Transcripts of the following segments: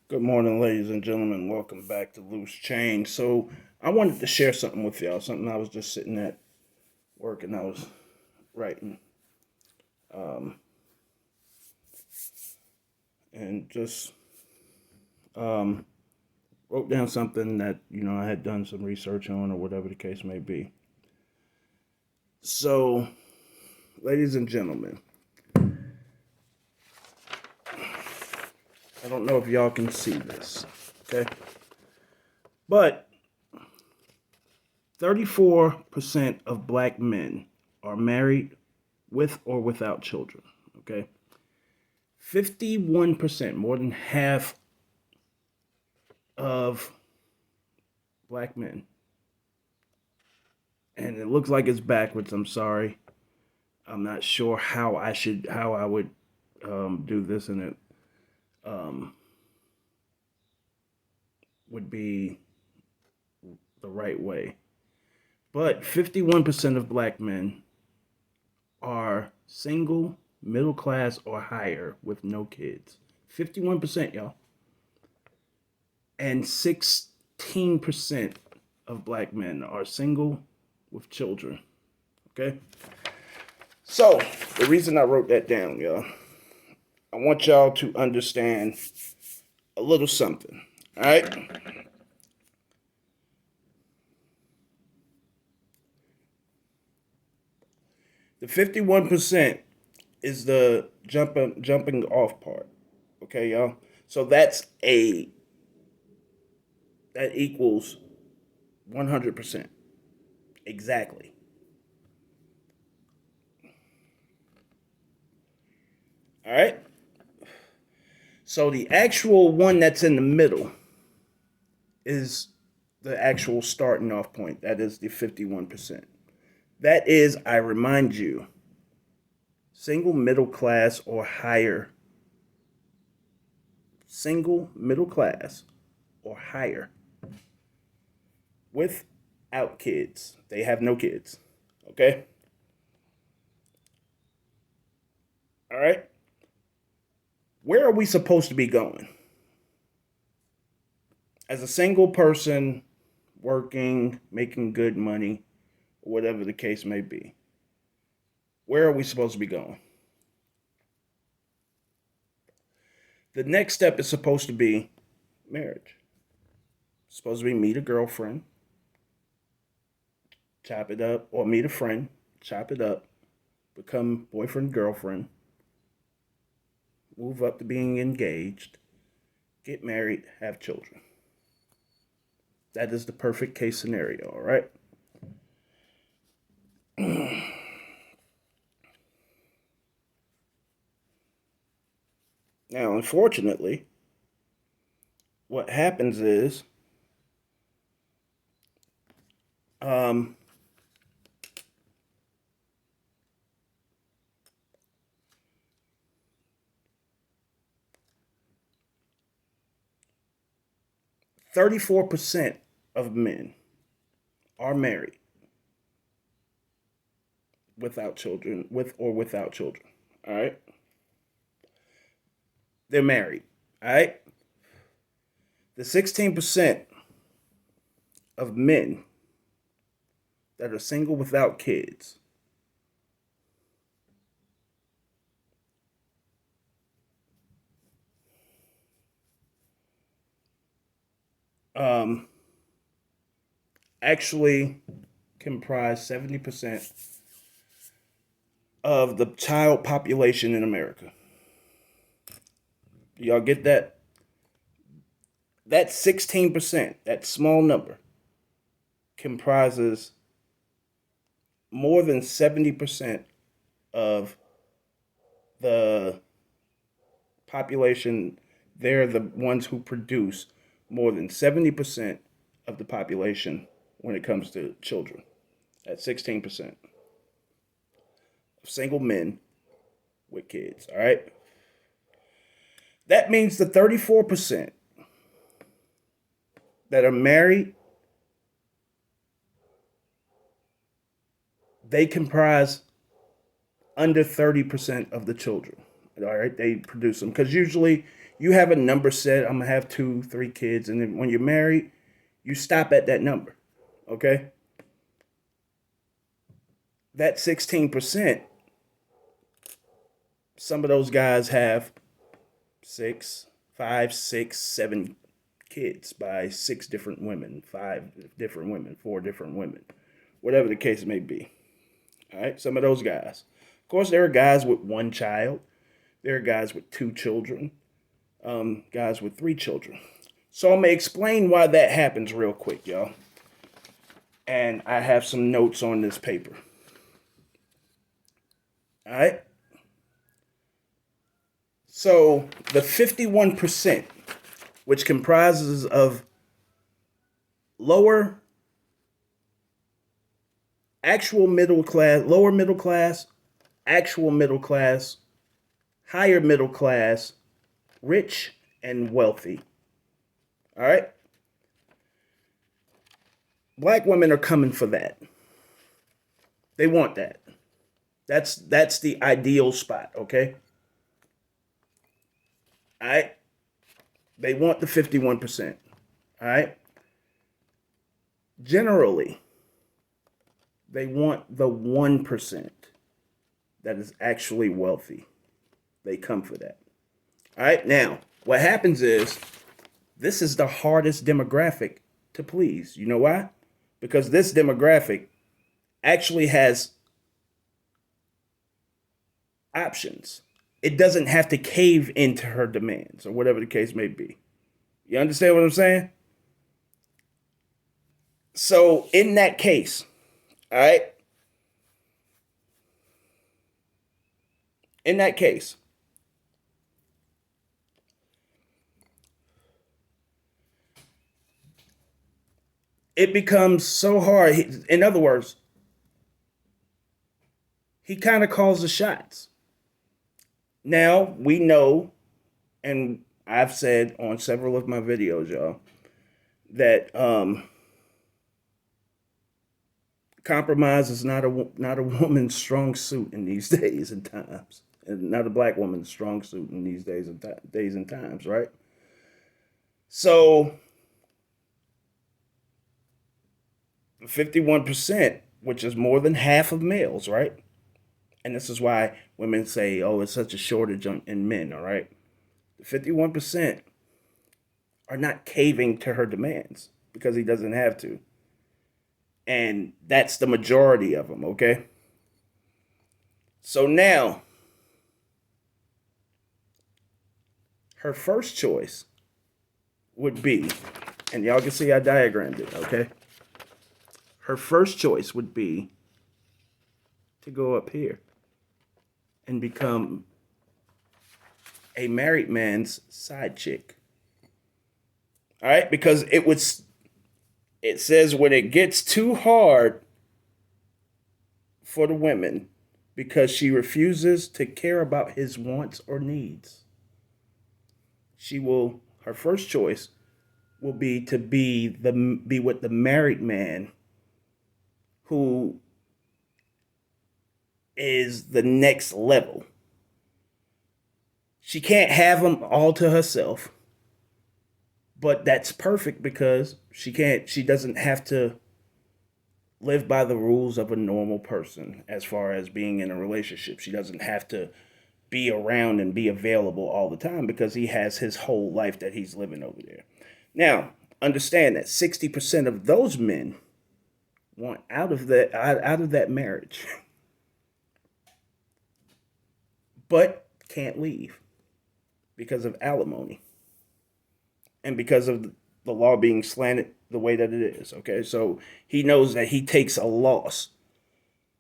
Good morning, ladies and gentlemen. Welcome back to Loose Change. So, I wanted to share something with y'all. Something I was just sitting at work and I was writing, um, and just um, wrote down something that I had done some research on, or whatever the case may be. So, ladies and gentlemen, I don't know if y'all can see this, okay, but 34% of black men are married with or without children. Okay, 51%, more than half of black men, and it looks like it's backwards. I'm sorry. I'm not sure how I would do this, and it um, would be the right way. But 51% of black men are single, middle class, or higher with no kids. 51%, y'all. And 16% of black men are single with children. Okay? So, the reason I wrote that down, y'all, I want y'all to understand a little something. All right? The 51% is the jumping off part. Okay, y'all? So that equals 100%. Exactly. All right? So the actual one that's in the middle is the actual starting off point. That is the 51%. That is, I remind you, single middle class or higher. Single middle class or higher without kids. They have no kids. Okay? All right? Where are we supposed to be going? As a single person working, making good money, whatever the case may be, where are we supposed to be going? The next step is supposed to be marriage. It's supposed to be meet a girlfriend, chop it up, or meet a friend, chop it up, become boyfriend, girlfriend, move up to being engaged, get married, have children. That is the perfect case scenario, all right? Now, unfortunately, what happens is um, 34% of men are married without children, with or without children, all right? They're married, all right? The 16% of men that are single without kids um, actually comprise 70% of the child population in America. Y'all get that? That 16%, that small number, comprises more than 70% of the population. They're the ones who produce more than 70% of the population when it comes to children. At 16% of single men with kids. All right. That means the 34% that are married, they comprise under 30% of the children. All right. They produce them because usually You have a number set. I'm gonna have 2, 3 kids, and then when you're married, you stop at that number. Okay. That 16%, some of those guys have 6, 5, 6, 7 kids by 6 different women, 5 different women, 4 different women, whatever the case may be. All right, some of those guys. Of course, there are guys with 1 child. There are guys with 2 children. Guys with 3 children. So I'm gonna explain why that happens real quick, y'all. And I have some notes on this paper. All right. So the 51%, which comprises of lower actual middle class, lower middle class, actual middle class, higher middle class, rich and wealthy. All right? Black women are coming for that. They want that. That's the ideal spot, okay? All right? They want the 51%. All right? Generally, they want the 1% that is actually wealthy. They come for that. All right? Now, what happens is this is the hardest demographic to please. You know why? Because this demographic actually has options. It doesn't have to cave into her demands or whatever the case may be. You understand what I'm saying? So in that case, all right, in that case, it becomes so hard. In other words, he kind of calls the shots. Now, we know, and I've said on several of my videos, y'all, that compromise is not a woman's strong suit in these days and times, and not a black woman's strong suit in these days and times, right? So 51%, which is more than half of males, right? And this is why women say, oh, it's such a shortage in men, all right? The 51% are not caving to her demands because he doesn't have to. And that's the majority of them, okay? So now, her first choice would be, and y'all can see I diagrammed it, okay? Her first choice would be to go up here and become a married man's side chick. All right? Because it says when it gets too hard for the women because she refuses to care about his wants or needs, her first choice will be to be with the married man who is the next level. She can't have them all to herself, but that's perfect because she doesn't have to live by the rules of a normal person as far as being in a relationship. She doesn't have to be around and be available all the time because he has his whole life that he's living over there. Now, understand that 60% of those men want out of that marriage. But can't leave because of alimony and because of the law being slanted the way that it is, okay? So he knows that he takes a loss.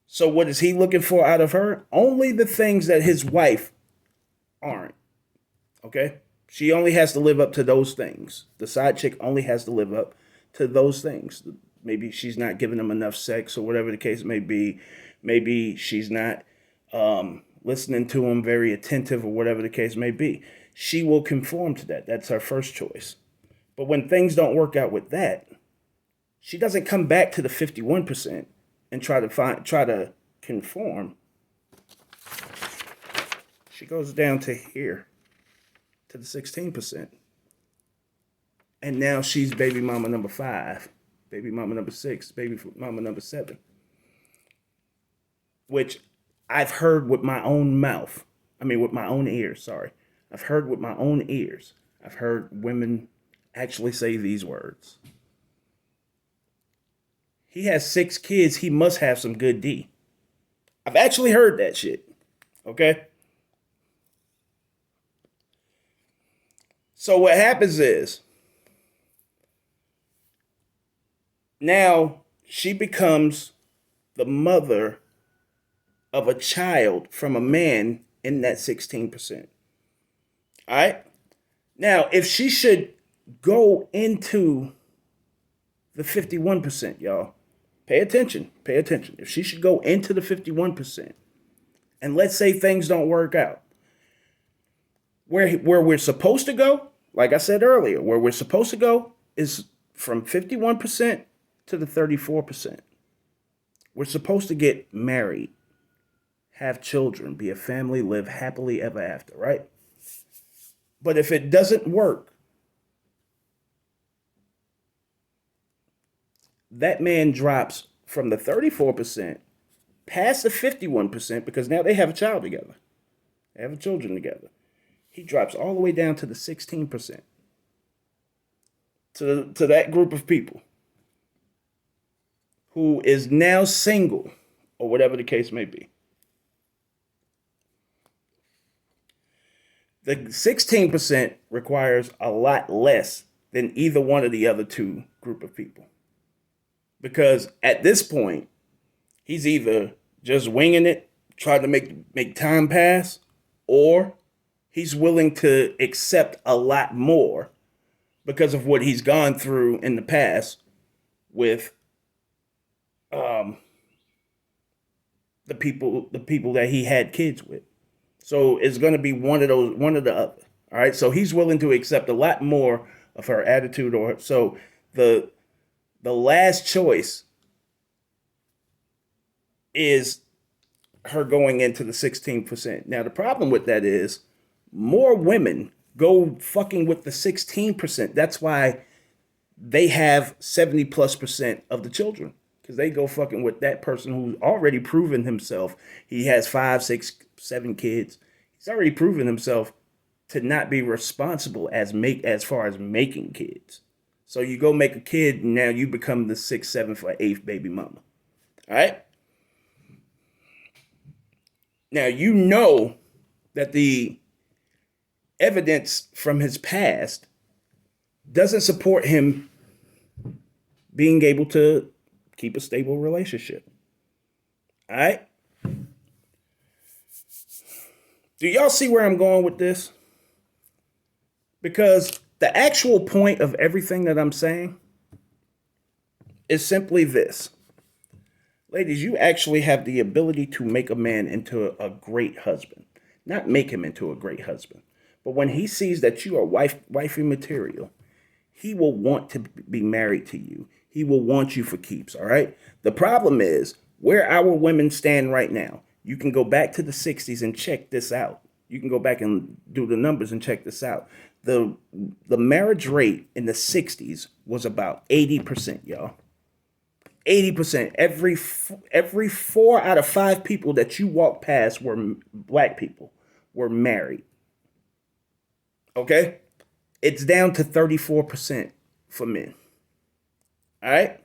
So what is he looking for out of her? Only the things that his wife aren't, okay? She only has to live up to those things. The side chick only has to live up to those things. Maybe she's not giving him enough sex or whatever the case may be. Maybe she's not listening to him very attentive or whatever the case may be. She will conform to that. That's her first choice. But when things don't work out with that, she doesn't come back to the 51% and try to conform. She goes down to here to the 16%. And now she's baby mama number 5, baby mama number 6, baby mama number 7. Which I've heard with my own mouth. I mean, with my own ears, sorry. I've heard with my own ears. I've heard women actually say these words. He has 6 kids. He must have some good D. I've actually heard that shit. Okay? So what happens is, now she becomes the mother of a child from a man in that 16%. All right? Now, if she should go into the 51%, y'all, pay attention. Pay attention. If she should go into the 51%, and let's say things don't work out, where we're supposed to go, like I said earlier, where we're supposed to go is from 51% to the 34%. We're supposed to get married, have children, be a family, live happily ever after, right? But if it doesn't work, that man drops from the 34% past the 51% because now they have a child together. They have children together. He drops all the way down to the 16%. To that group of people who is now single or whatever the case may be. The 16% requires a lot less than either one of the other two group of people. Because at this point, he's either just winging it, trying to make time pass, or he's willing to accept a lot more because of what he's gone through in the past with the people that he had kids with. So it's going to be one of the other. All right. So he's willing to accept a lot more of her attitude, or so the last choice is her going into the 16%. Now the problem with that is more women go fucking with the 16%. That's why they have 70+% of the children. Because they go fucking with that person who's already proven himself. He has 5, 6, 7 kids. He's already proven himself to not be responsible as far as making kids. So you go make a kid, and now you become the 6th, 7th, or 8th baby mama. All right? Now you know that the evidence from his past doesn't support him being able to keep a stable relationship. All right? Do y'all see where I'm going with this? Because the actual point of everything that I'm saying is simply this. Ladies, you actually have the ability to make a man into a great husband. Not make him into a great husband. But when he sees that you are wifey material, he will want to be married to you. He will want you for keeps, all right? The problem is where our women stand right now. You can go back to the 60s and check this out. You can go back and do the numbers and check this out. The marriage rate in the 60s was about 80%, y'all. 80%. Every 4 out of 5 people that you walk past were black people, were married. Okay? It's down to 34% for men. All right?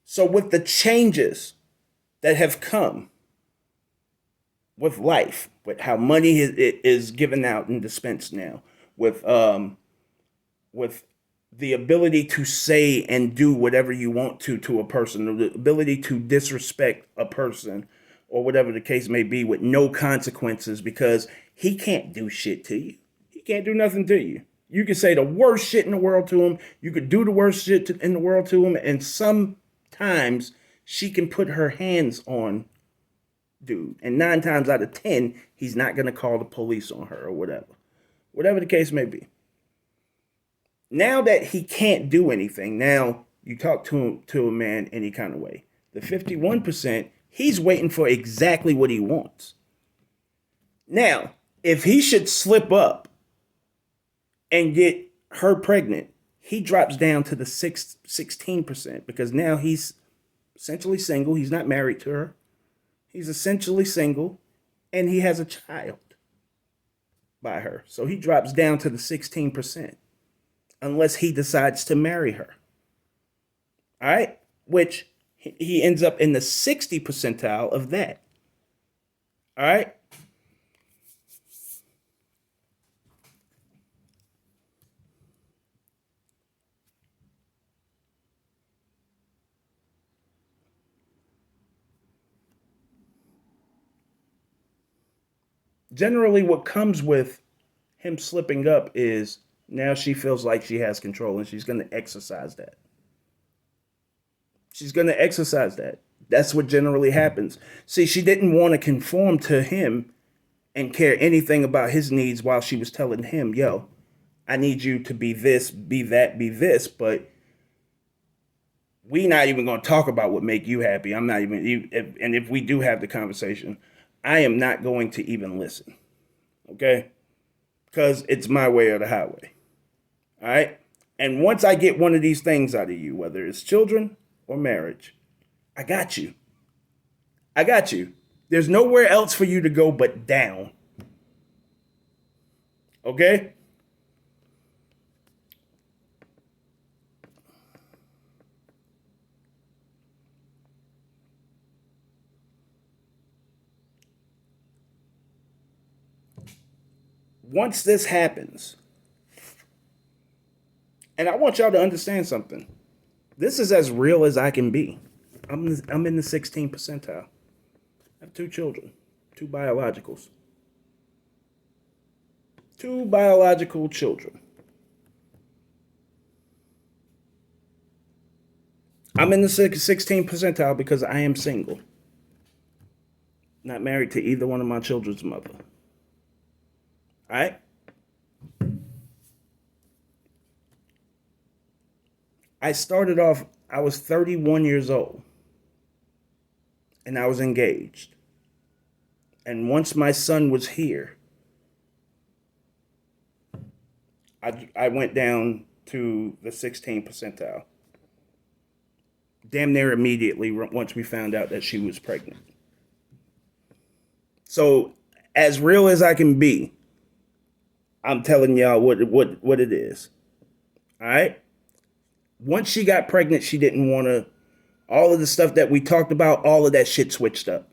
So with the changes that have come with life, with how money is given out and dispensed now, with the ability to say and do whatever you want to a person, the ability to disrespect a person, or whatever the case may be, with no consequences, because he can't do shit to you. He can't do nothing to you. You can say the worst shit in the world to him. You could do the worst shit in the world to him. And sometimes she can put her hands on dude. And 9 times out of 10, he's not going to call the police on her or whatever. Whatever the case may be. Now that he can't do anything, now you talk to a man any kind of way. The 51%, he's waiting for exactly what he wants. Now, if he should slip up and get her pregnant, he drops down to the 16% because now he's essentially single. He's not married to her. He's essentially single and he has a child by her. So he drops down to the 16% unless he decides to marry her. All right? Which he ends up in the 60 percentile of that. All right? Generally, what comes with him slipping up is now she feels like she has control and she's going to exercise that. She's going to exercise that. That's what generally happens. See, she didn't want to conform to him and care anything about his needs while she was telling him, yo, I need you to be this, be that, be this, but we not even going to talk about what make you happy. I'm not even, and if we do have the conversation, I am not going to even listen. Okay? Because it's my way or the highway. All right? And once I get one of these things out of you, whether it's children or marriage, I got you. I got you. There's nowhere else for you to go but down. Okay? Once this happens, and I want y'all to understand something. This is as real as I can be. I'm in the 16th percentile. I have two children, two biologicals. Two biological children. I'm in the 16th percentile because I am single. Not married to either one of my children's mother. All right? I started off, I was 31 years old. And I was engaged. And once my son was here, I went down to the 16th percentile. Damn near immediately once we found out that she was pregnant. So, as real as I can be, I'm telling y'all what it is. All right? Once she got pregnant, she didn't want to. All of the stuff that we talked about, all of that shit switched up.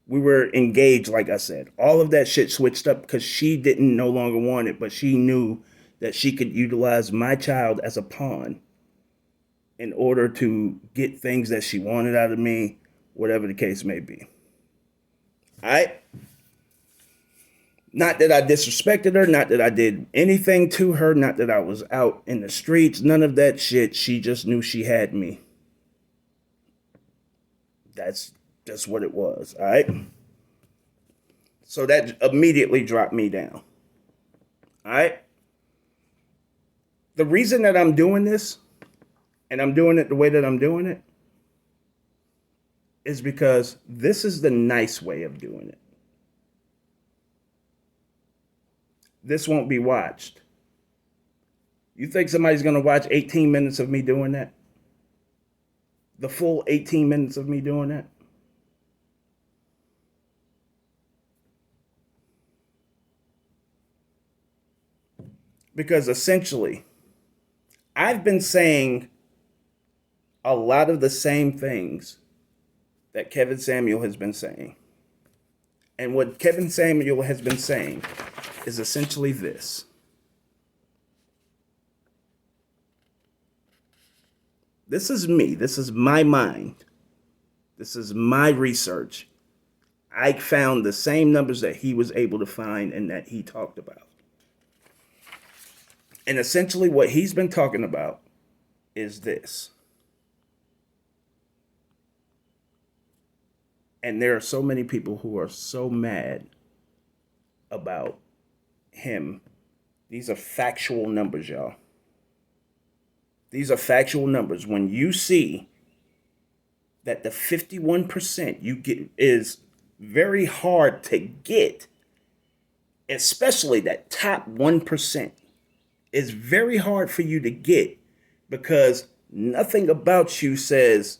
We were engaged, like I said. All of that shit switched up because she didn't no longer want it, but she knew that she could utilize my child as a pawn in order to get things that she wanted out of me, whatever the case may be. All right? Not that I disrespected her, not that I did anything to her, not that I was out in the streets, none of that shit. She just knew she had me. That's just what it was, all right? So that immediately dropped me down. All right? The reason that I'm doing this, and I'm doing it the way that I'm doing it, is because this is the nice way of doing it. This won't be watched. You think somebody's going to watch 18 minutes of me doing that? The full 18 minutes of me doing that? Because essentially, I've been saying a lot of the same things that Kevin Samuel has been saying. And what Kevin Samuel has been saying is essentially this. This is me. This is my mind. This is my research. I found the same numbers that he was able to find and that he talked about. And essentially what he's been talking about is this. And there are so many people who are so mad about him. These are factual numbers, y'all. These are factual numbers. When you see that the 51% you get is very hard to get especially that top 1%, is very hard for you to get because nothing about you says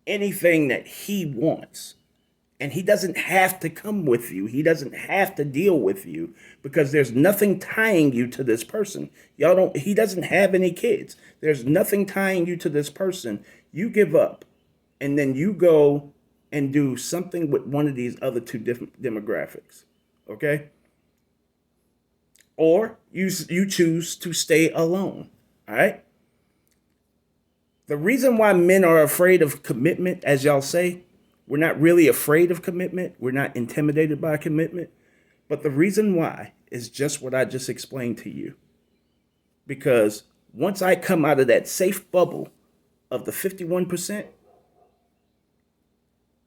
anything that he wants. And he doesn't have to come with you. He doesn't have to deal with you because there's nothing tying you to this person. He doesn't have any kids. There's nothing tying you to this person. You give up and then you go and do something with one of these other two different demographics. Okay? Or you choose to stay alone. All right? The reason why men are afraid of commitment, as y'all say, we're not really afraid of commitment. We're not intimidated by commitment. But the reason why is just what I just explained to you. Because once I come out of that safe bubble of the 51%,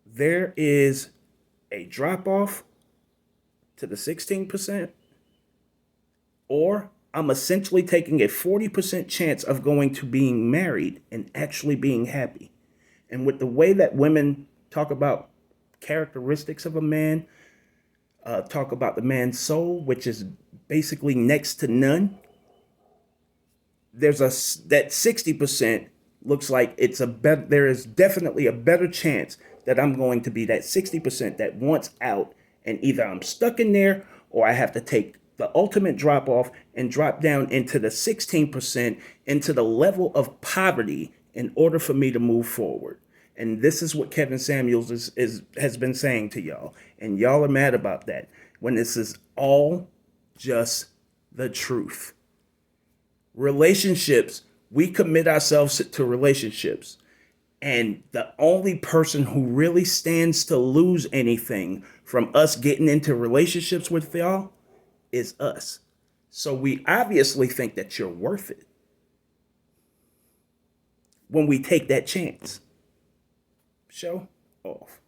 there is a drop off to the 16%, or I'm essentially taking a 40% chance of going to being married and actually being happy. And with the way that women talk about characteristics of a man, talk about the man's soul, which is basically next to none, that 60% looks like there is definitely a better chance that I'm going to be that 60% that wants out, and either I'm stuck in there or I have to take the ultimate drop off and drop down into the 16%, into the level of poverty in order for me to move forward. And this is what Kevin Samuels has been saying to y'all. And y'all are mad about that when this is all just the truth. Relationships, we commit ourselves to relationships. And the only person who really stands to lose anything from us getting into relationships with y'all is us. So we obviously think that you're worth it when we take that chance. Show off.